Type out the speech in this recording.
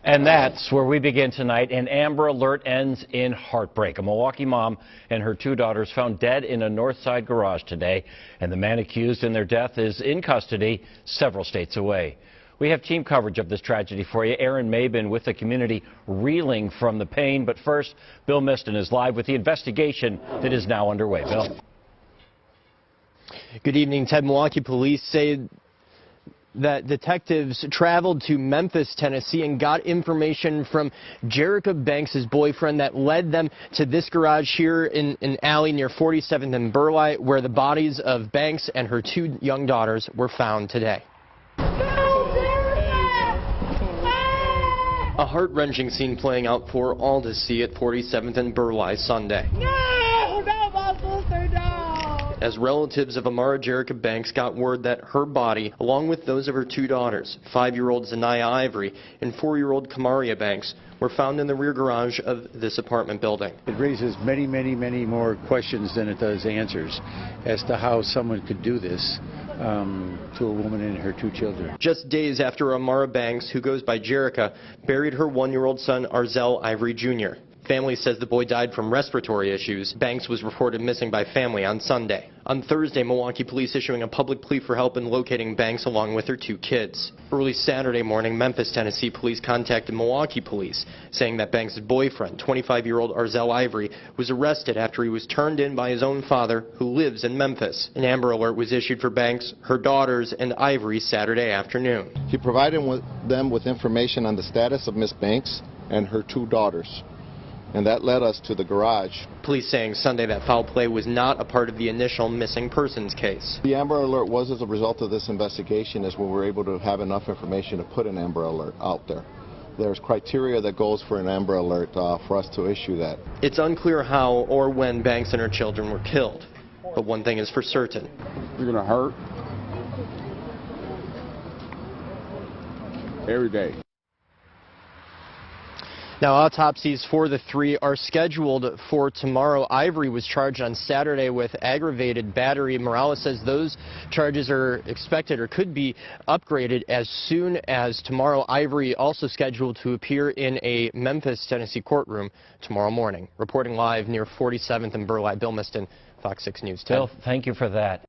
And that's where we begin tonight. An Amber Alert ends in heartbreak. A Milwaukee mom and her two daughters found dead in a north side garage today, and the man accused in their death is in custody several states away. We have team coverage of this tragedy for you. Aaron Mabin with the community reeling from the pain. But first, Bill Miston is live with the investigation that is now underway. Bill. Good evening, Ted. Milwaukee police say that detectives traveled to Memphis, Tennessee, and got information from Jerica Banks' boyfriend that led them to this garage here in an alley near 47th and Burleigh, where the bodies of Banks and her two young daughters were found today. A heart-wrenching scene playing out for all to see at 47th and Burleigh Sunday. No, not my sister, no. As relatives of Amara Jerica Banks got word that her body, along with those of her two daughters, 5-year-old Zanaya Ivery and 4-year-old Kamaria Banks, were found in the rear garage of this apartment building. It raises many more questions than it does answers as to how someone could do this to a woman and her two children. Just days after Amara Banks, who goes by Jerica, buried her 1-year-old son Arzel Ivery Jr. Family says the boy died from respiratory issues. Banks was reported missing by family on Sunday. On Thursday, Milwaukee police issuing a public plea for help in locating Banks along with her two kids. Early Saturday morning, Memphis, Tennessee police contacted Milwaukee police, saying that Banks' boyfriend, 25-year-old Arzel Ivery, was arrested after he was turned in by his own father, who lives in Memphis. An Amber Alert was issued for Banks, her daughters, and Ivery Saturday afternoon. He provided them with information on the status of Miss Banks and her two daughters, and that led us to the garage. Police saying Sunday that foul play was not a part of the initial missing persons case. The Amber Alert was as a result of this investigation, as when we were able to have enough information to put an Amber Alert out there. There's criteria that goes for an Amber Alert for us to issue that. It's unclear how or when Banks and her children were killed, but one thing is for certain. You're gonna hurt every day. Now, autopsies for the three are scheduled for tomorrow. Ivery was charged on Saturday with aggravated battery. Morales says those charges are expected or could be upgraded as soon as tomorrow. Ivery also scheduled to appear in a Memphis, Tennessee courtroom tomorrow morning. Reporting live near 47th and Burleigh, Bill Miston, Fox 6 News. Bill, thank you for that.